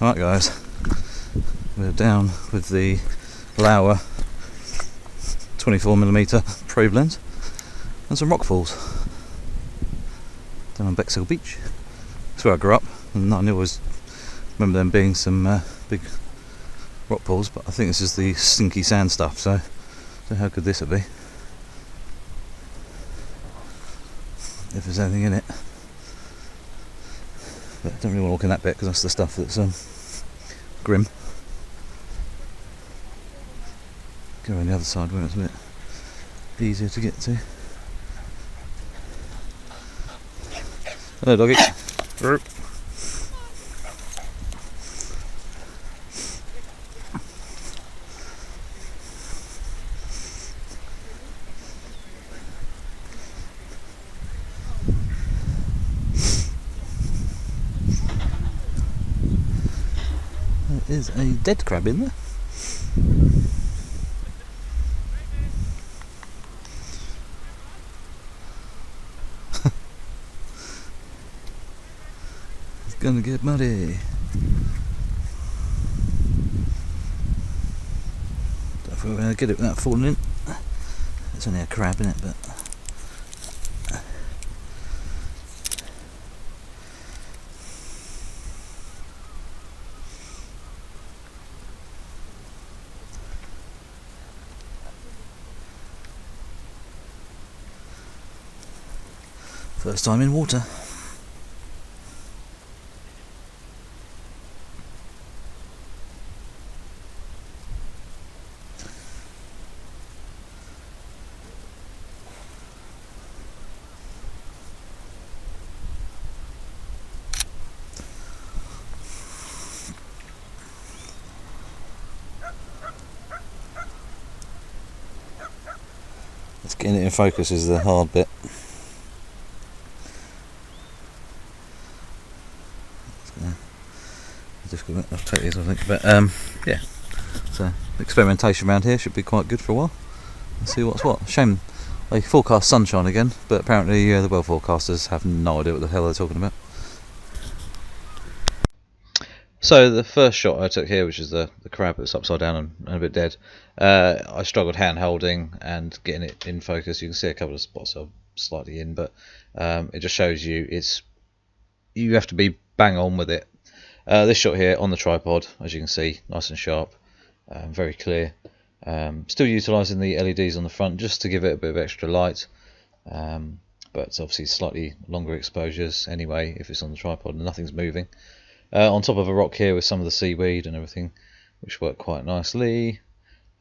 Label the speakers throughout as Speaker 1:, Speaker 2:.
Speaker 1: Right guys, we're down with the Laowa 24mm probe lens and some rock falls down on Bexhill beach. That's where I grew up, and I always remember them being some big rock pools, but I think this is the stinky sand stuff, so I don't know how good this would be, if there's anything in it. But I don't really want to walk in that bit because that's the stuff that's grim. Go around the other side where it's a bit easier to get to. Hello doggy. There is a dead crab in there. It's gonna get muddy. Don't know if we're gonna get it without falling in. It's only a crab in it, but first time in water. It's getting it in focus is the hard bit. Difficult, I'll take these I think, but yeah, so experimentation around here should be quite good for a while. Let's see what's what. Shame they forecast sunshine again, but apparently the well forecasters have no idea what the hell they're talking about. So the first shot I took here, which is the crab that's upside down and a bit dead, I struggled hand holding and getting it in focus. You can see a couple of spots are slightly in, but it just shows you you have to be bang on with it. This shot here on the tripod, as you can see, nice and sharp, very clear. Still utilising the LEDs on the front just to give it a bit of extra light, but obviously slightly longer exposures anyway if it's on the tripod and nothing's moving. On top of a rock here with some of the seaweed and everything, which worked quite nicely.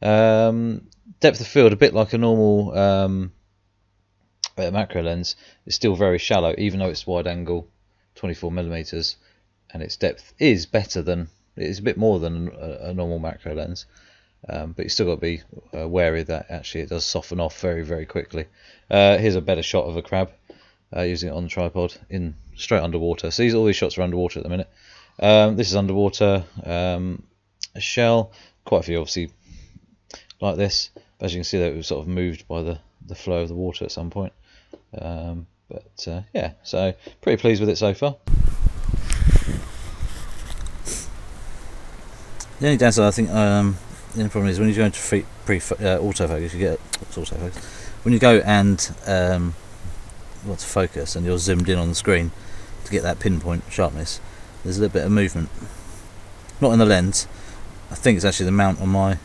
Speaker 1: Depth of field, a bit like a normal macro lens, is still very shallow, even though it's wide angle 24mm. And its depth is better than, it's a bit more than a normal macro lens, but you still got to be wary that actually it does soften off very, very quickly. Here's a better shot of a crab using it on the tripod in straight underwater. So all these shots are underwater at the minute. This is underwater, a shell, quite a few obviously like this. As you can see, that it was sort of moved by the flow of the water at some point. Yeah, so pretty pleased with it so far. The only downside I think, the only problem is when you go into autofocus, you get autofocus. When you go and want to focus and you're zoomed in on the screen to get that pinpoint sharpness, there's a little bit of movement. Not in the lens. I think it's actually the mount on my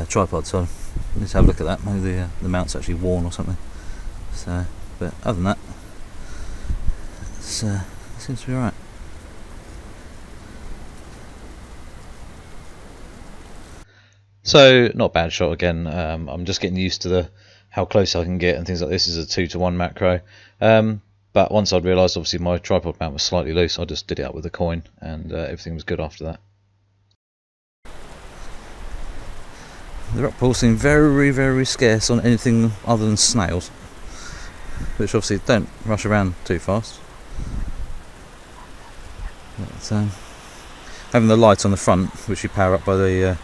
Speaker 1: tripod. So let's have a look at that. Maybe the mount's actually worn or something. So, but other than that, it seems to be alright. So not bad shot again. I'm just getting used to how close I can get and things like this. Is a 2:1 macro, but once I'd realised obviously my tripod mount was slightly loose, I just did it up with a coin, and everything was good after that. The rock pools seem very, very scarce on anything other than snails, which obviously don't rush around too fast. But, having the light on the front, which you power up by the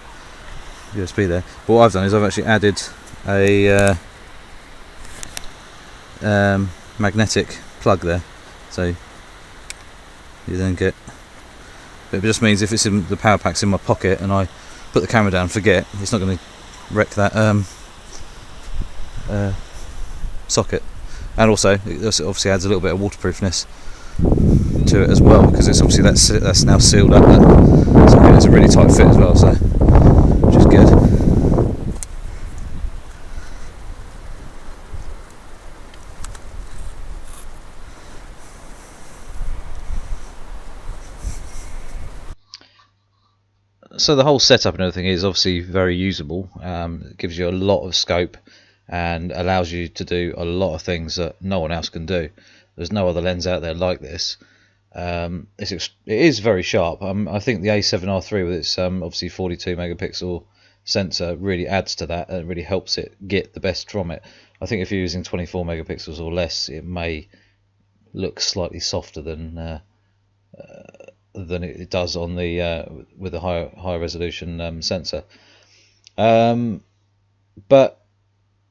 Speaker 1: USB there. But what I've done is I've actually added a magnetic plug there, so you then get But it just means if it's in the power pack's in my pocket and I put the camera down and forget, it's not going to wreck that socket. And also it obviously adds a little bit of waterproofness to it as well, because it's obviously that's now sealed up. That socket. It's a really tight fit as well, so which is good. So the whole setup and everything is obviously very usable. It gives you a lot of scope and allows you to do a lot of things that no one else can do. There's no other lens out there like this. It is very sharp. I think the A7r3 with its obviously 42 megapixel sensor really adds to that and really helps it get the best from it. I think if you're using 24 megapixels or less, it may look slightly softer than it does on the with the higher resolution sensor. But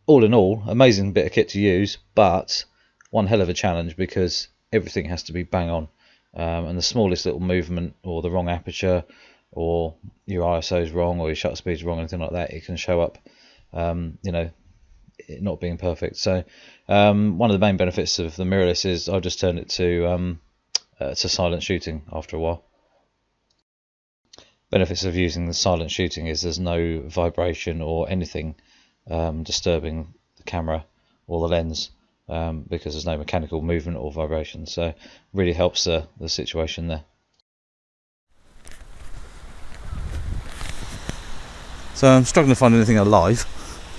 Speaker 1: all in all, amazing bit of kit to use, but one hell of a challenge because everything has to be bang on, and the smallest little movement or the wrong aperture or your ISO is wrong or your shutter speed is wrong, anything like that, it can show up, it not being perfect. So one of the main benefits of the mirrorless is I just turned it to silent shooting after a while. Benefits of using the silent shooting is there's no vibration or anything disturbing the camera or the lens, because there's no mechanical movement or vibration, so really helps the situation there. So I'm struggling to find anything alive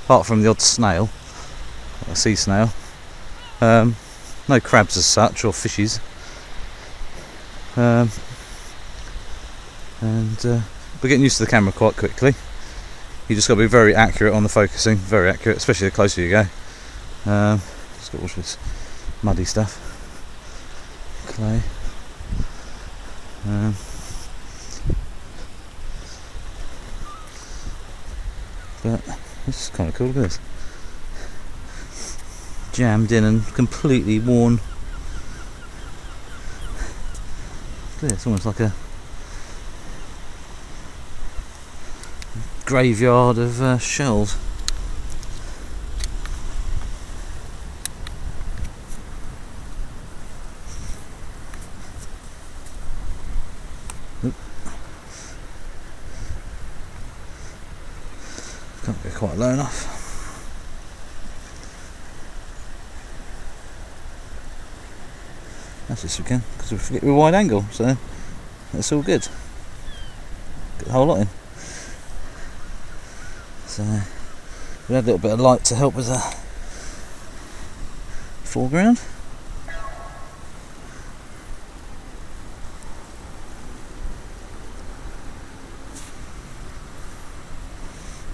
Speaker 1: apart from the odd snail, a sea snail. No crabs as such or fishes. And we're getting used to the camera quite quickly. You just got to be very accurate on the focusing, very accurate, especially the closer you go. Just got all this muddy stuff, clay. But this is kind of cool. Look at this, jammed in and completely worn. It's almost like a graveyard of shells. Can't get quite low enough. That's this again, because we forget we're wide angle, so that's all good. Get the whole lot in. So we had a little bit of light to help with the foreground.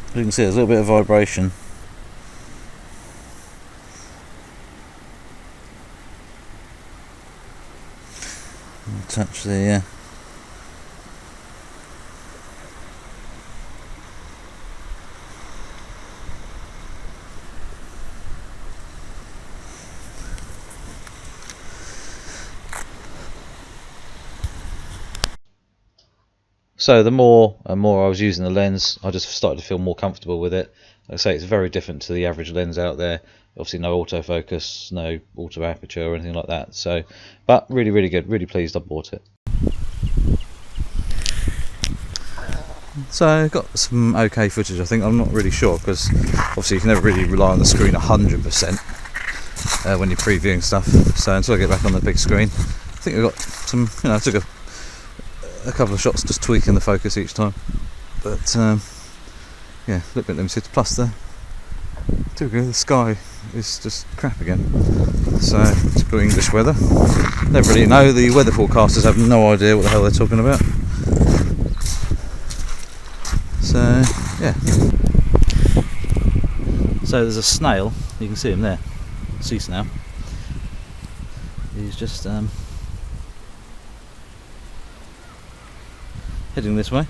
Speaker 1: As you can see, there's a little bit of vibration. I'll touch the So the more and more I was using the lens, I just started to feel more comfortable with it. Like I say, it's very different to the average lens out there. Obviously no autofocus, no auto aperture or anything like that. So, but really, really good. Really pleased I bought it. So I got some okay footage, I think. I'm not really sure because obviously you can never really rely on the screen 100% when you're previewing stuff. So until I get back on the big screen, I think I got some, I took a couple of shots just tweaking the focus each time, but yeah, a little bit limited. Plus the sky is just crap again, so typical English weather. Never really know, the weather forecasters have no idea what the hell they're talking about. So yeah, so there's a snail, you can see him there, sea snail. He's just heading this way.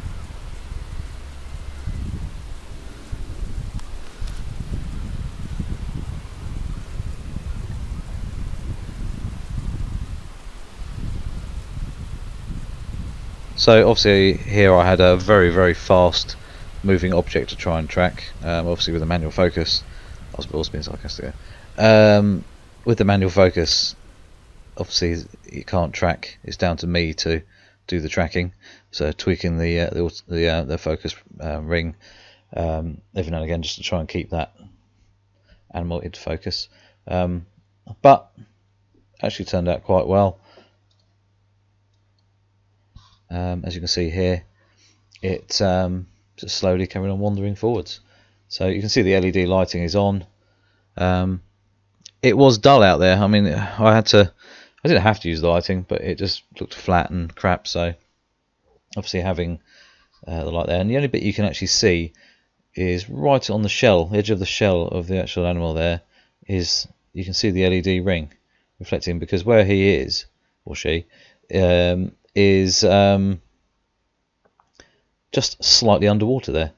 Speaker 1: So obviously here I had a very fast moving object to try and track. Obviously with the manual focus, I was being sarcastic there. With the manual focus, obviously you can't track. It's down to me to do the tracking. So tweaking the focus ring every now and again just to try and keep that animal into focus. But actually turned out quite well. As you can see here, it just slowly carried on wandering forwards. So you can see the LED lighting is on. It was dull out there. I mean, I didn't have to use the lighting, but it just looked flat and crap. So obviously having the light there, and the only bit you can actually see is right on the shell, edge of the shell of the actual animal. There is, you can see the LED ring reflecting, because where he is, or she, is just slightly underwater there,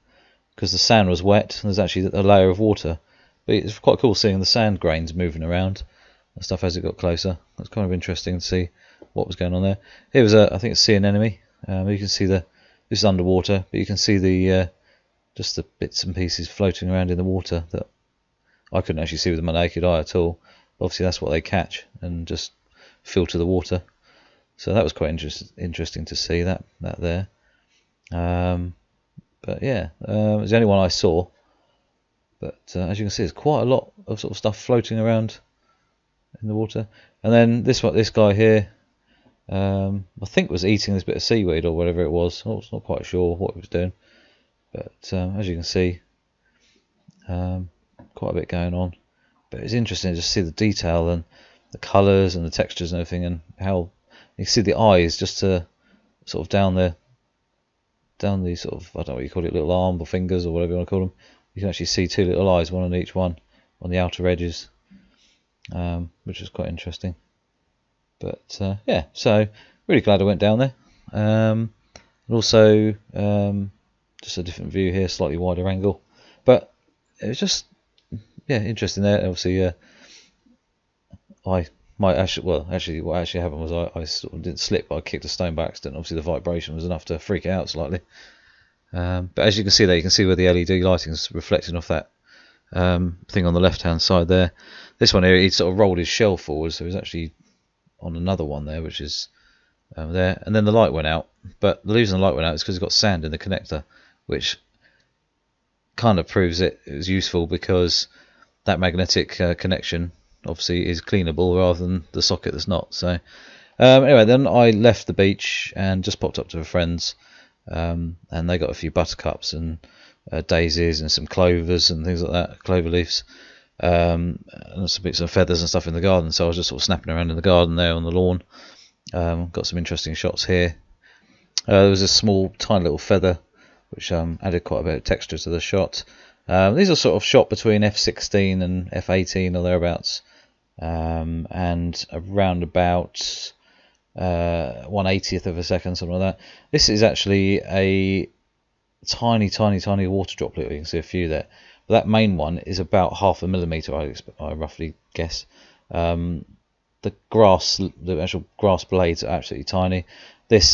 Speaker 1: because the sand was wet and there's actually a layer of water. But it's quite cool seeing the sand grains moving around and stuff as it got closer. That's kind of interesting to see what was going on there. Here was I think a sea anemone. You can see this is underwater, but you can see the just the bits and pieces floating around in the water that I couldn't actually see with my naked eye at all. Obviously that's what they catch and just filter the water. So that was quite interesting to see that there. But yeah, it was the only one I saw. But as you can see, there's quite a lot of sort of stuff floating around in the water. And then this guy here, I think was eating this bit of seaweed or whatever it was. I was not quite sure what he was doing. But as you can see, quite a bit going on. But it's interesting to just see the detail and the colours and the textures and everything, and how you can see the eyes just to sort of down the sort of, I don't know what you call it, little arm or fingers or whatever you want to call them. You can actually see two little eyes, one on each one, on the outer edges, which is quite interesting. But yeah, so really glad I went down there. And also just a different view here, slightly wider angle. But it was just, yeah, interesting there. Obviously, what actually happened was I sort of didn't slip, but I kicked a stone by accident. Obviously, the vibration was enough to freak it out slightly. But as you can see there, you can see where the LED lighting is reflecting off that thing on the left-hand side there. This one here, he sort of rolled his shell forward, so he's actually on another one there, which is there. And then the light went out. But the reason the light went out is because it's got sand in the connector, which kind of proves it was useful, because that magnetic connection obviously is cleanable rather than the socket that's not. So anyway, then I left the beach and just popped up to a friend's, and they got a few buttercups and daisies and some clovers and things like that, clover leaves, and some bits of feathers and stuff in the garden. So I was just sort of snapping around in the garden there on the lawn. Got some interesting shots here. There was a small tiny little feather which added quite a bit of texture to the shot. These are sort of shot between f16 and f18 or thereabouts, and around about 1/80th of a second, something like that. This is actually a tiny water droplet. You can see a few there, but that main one is about 0.5 millimeter, I roughly guess. The actual grass blades are absolutely tiny. This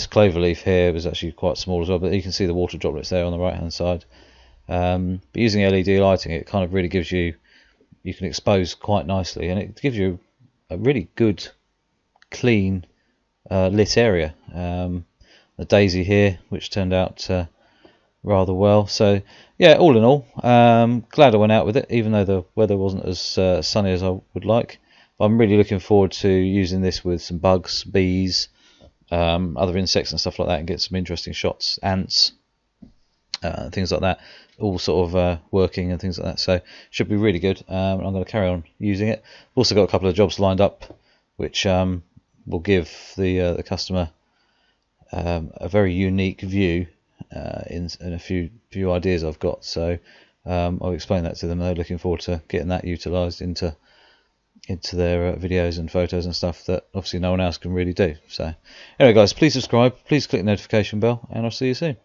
Speaker 1: clover leaf here was actually quite small as well, but you can see the water droplets there on the right hand side. But using LED lighting, it kind of really gives you can expose quite nicely, and it gives you a really good clean lit area. The daisy here, which turned out rather well. So yeah, all in all, glad I went out with it, even though the weather wasn't as sunny as I would like. I'm really looking forward to using this with some bugs, bees, other insects and stuff like that, and get some interesting shots, ants, things like that, all sort of working and things like that. So should be really good. I'm going to carry on using it. Also got a couple of jobs lined up, which will give the customer a very unique view in a few ideas I've got. So I'll explain that to them. They're looking forward to getting that utilised into their videos and photos and stuff that obviously no one else can really do. So anyway guys, please subscribe, please click the notification bell, and I'll see you soon.